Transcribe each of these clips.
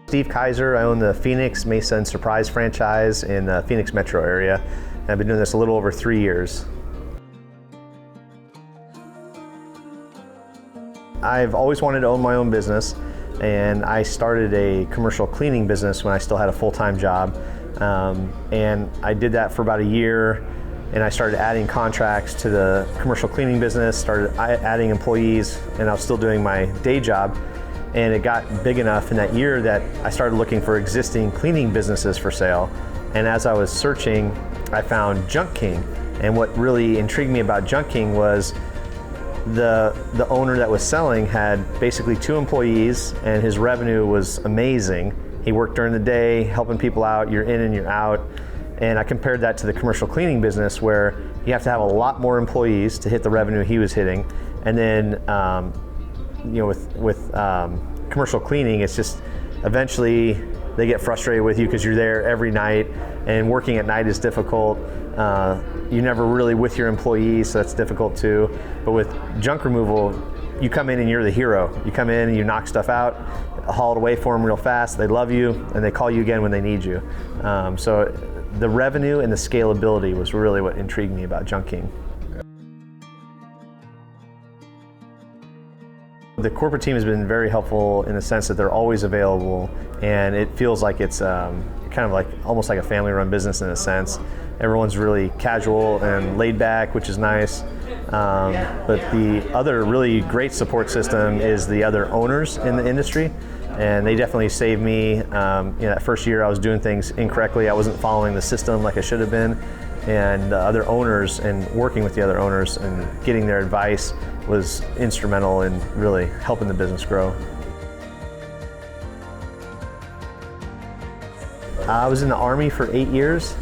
Steve Kaiser, I own the Phoenix, Mesa, and Surprise franchise in the Phoenix metro area. And I've been doing this a little over 3 years. I've always wanted to own my own business, and I started a commercial cleaning business when I still had a full-time job. And I did that for about a year, and I started adding contracts to the commercial cleaning business, started adding employees, and I was still doing my day job. And it got big enough in that year that I started looking for existing cleaning businesses for sale. And as I was searching, I found Junk King. And what really intrigued me about Junk King was the owner that was selling had basically 2 employees, and his revenue was amazing. He worked during the day, helping people out, you're in and you're out. And I compared that to the commercial cleaning business, where you have to have a lot more employees to hit the revenue he was hitting. And then, with commercial cleaning, it's just eventually they get frustrated with you because you're there every night, and working at night is difficult. You're never really with your employees, so that's difficult too. But with junk removal, you come in and you're the hero. You come in and you knock stuff out, haul it away for them real fast. They love you, and they call you again when they need you. So the revenue and the scalability was really what intrigued me about Junk King. The corporate team has been very helpful in the sense that they're always available, and it feels like it's kind of like almost like a family-run business in a sense. Everyone's really casual and laid back, which is nice. But the other really great support system is the other owners in the industry, and they definitely saved me. That first year I was doing things incorrectly. I wasn't following the system like I should have been, and the other owners and working with the other owners and getting their advice was instrumental in really helping the business grow. I was in the Army for 8 years.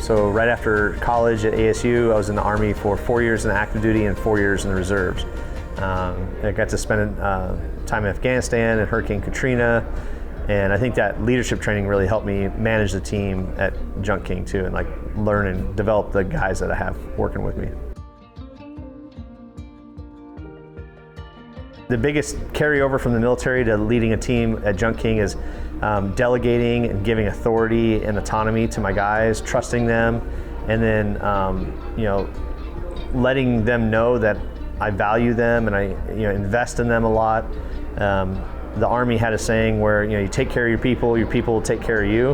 So right after college at ASU, I was in the Army for 4 years in active duty and 4 years in the reserves. I got to spend time in Afghanistan and Hurricane Katrina, and I think that leadership training really helped me manage the team at Junk King too, and like learn and develop the guys that I have working with me. The biggest carryover from the military to leading a team at Junk King is delegating and giving authority and autonomy to my guys, trusting them, and then letting them know that I value them and I invest in them a lot. The Army had a saying where you take care of your people will take care of you,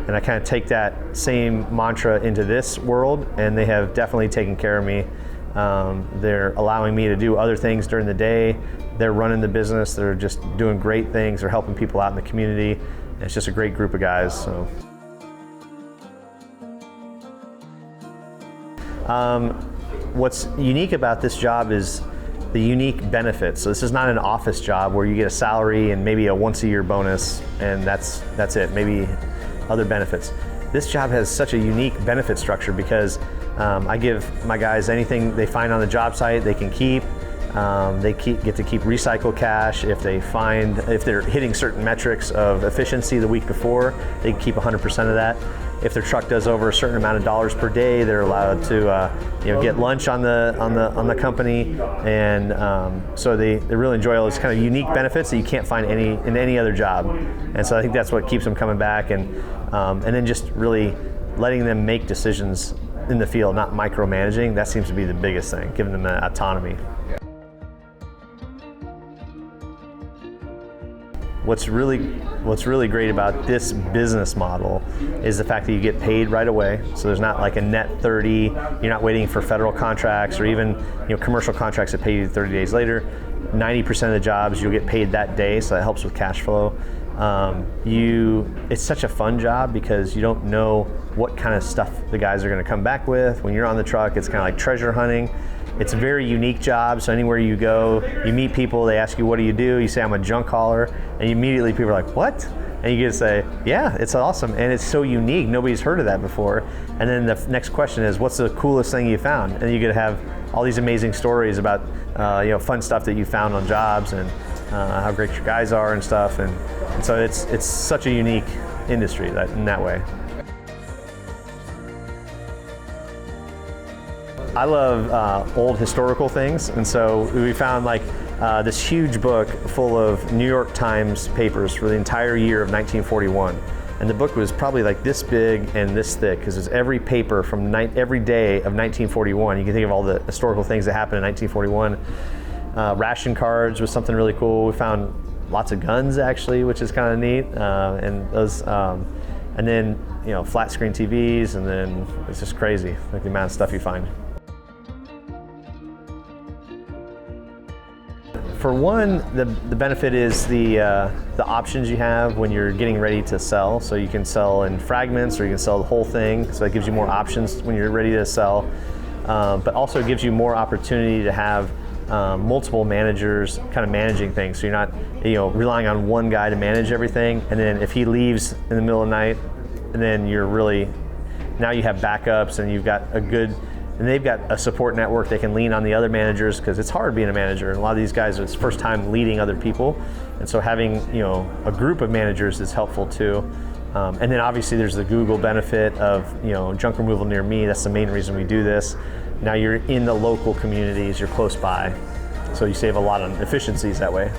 and I kind of take that same mantra into this world, and they have definitely taken care of me. They're allowing me to do other things during the day. They're running the business. They're just doing great things. They're helping people out in the community. It's just a great group of guys. So. What's unique about this job is the unique benefits. So this is not an office job where you get a salary and maybe a once-a-year bonus, and that's it. Maybe other benefits. This job has such a unique benefit structure because I give my guys anything they find on the job site they can keep. They get to keep recycled cash. If they're hitting certain metrics of efficiency the week before, they can keep 100% of that. If their truck does over a certain amount of dollars per day, they're allowed to get lunch on the company, and so they really enjoy all those kind of unique benefits that you can't find in any other job. And so I think that's what keeps them coming back, and then just really letting them make decisions in the field, not micromanaging. That seems to be the biggest thing, giving them that autonomy. What's really great about this business model is the fact that you get paid right away. So there's not like a net 30. You're not waiting for federal contracts or even commercial contracts that pay you 30 days later. 90% of the jobs you'll get paid that day, so that helps with cash flow. It's such a fun job because you don't know what kind of stuff the guys are going to come back with. When you're on the truck, it's kind of like treasure hunting. It's a very unique job, so anywhere you go, you meet people, they ask you, what do? You say, I'm a junk hauler, and immediately people are like, what? And you get to say, yeah, it's awesome, and it's so unique, nobody's heard of that before. And then the next question is, what's the coolest thing you found? And you get to have all these amazing stories about fun stuff that you found on jobs, and how great your guys are and stuff, and so it's such a unique industry in that way. I love old historical things, and so we found like this huge book full of New York Times papers for the entire year of 1941. And the book was probably like this big and this thick, because it's every paper from every day of 1941. You can think of all the historical things that happened in 1941. Ration cards was something really cool. We found lots of guns actually, which is kind of neat. And then flat screen TVs, and then it's just crazy, like the amount of stuff you find. For one, the benefit is the options you have when you're getting ready to sell. So you can sell in fragments, or you can sell the whole thing. So that gives you more options when you're ready to sell. But also it gives you more opportunity to have multiple managers kind of managing things. So you're not relying on one guy to manage everything. And then if he leaves in the middle of the night, and then now you have backups, and you've got and they've got a support network they can lean on the other managers, because it's hard being a manager. And a lot of these guys, it's first time leading other people. And so having a group of managers is helpful too. And then obviously there's the Google benefit of junk removal near me. That's the main reason we do this. Now you're in the local communities, you're close by. So you save a lot on efficiencies that way.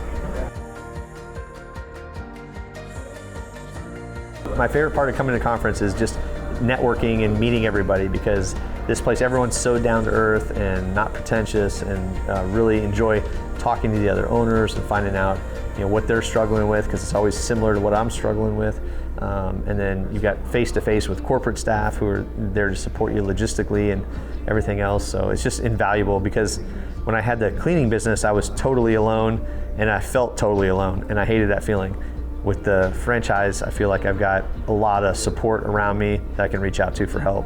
My favorite part of coming to conference is just networking and meeting everybody, because this place, everyone's so down to earth and not pretentious, and really enjoy talking to the other owners and finding out what they're struggling with, because it's always similar to what I'm struggling with. And then you've got face-to-face with corporate staff who are there to support you logistically and everything else. So it's just invaluable, because when I had the cleaning business, I was totally alone, and I felt totally alone, and I hated that feeling. With the franchise, I feel like I've got a lot of support around me that I can reach out to for help.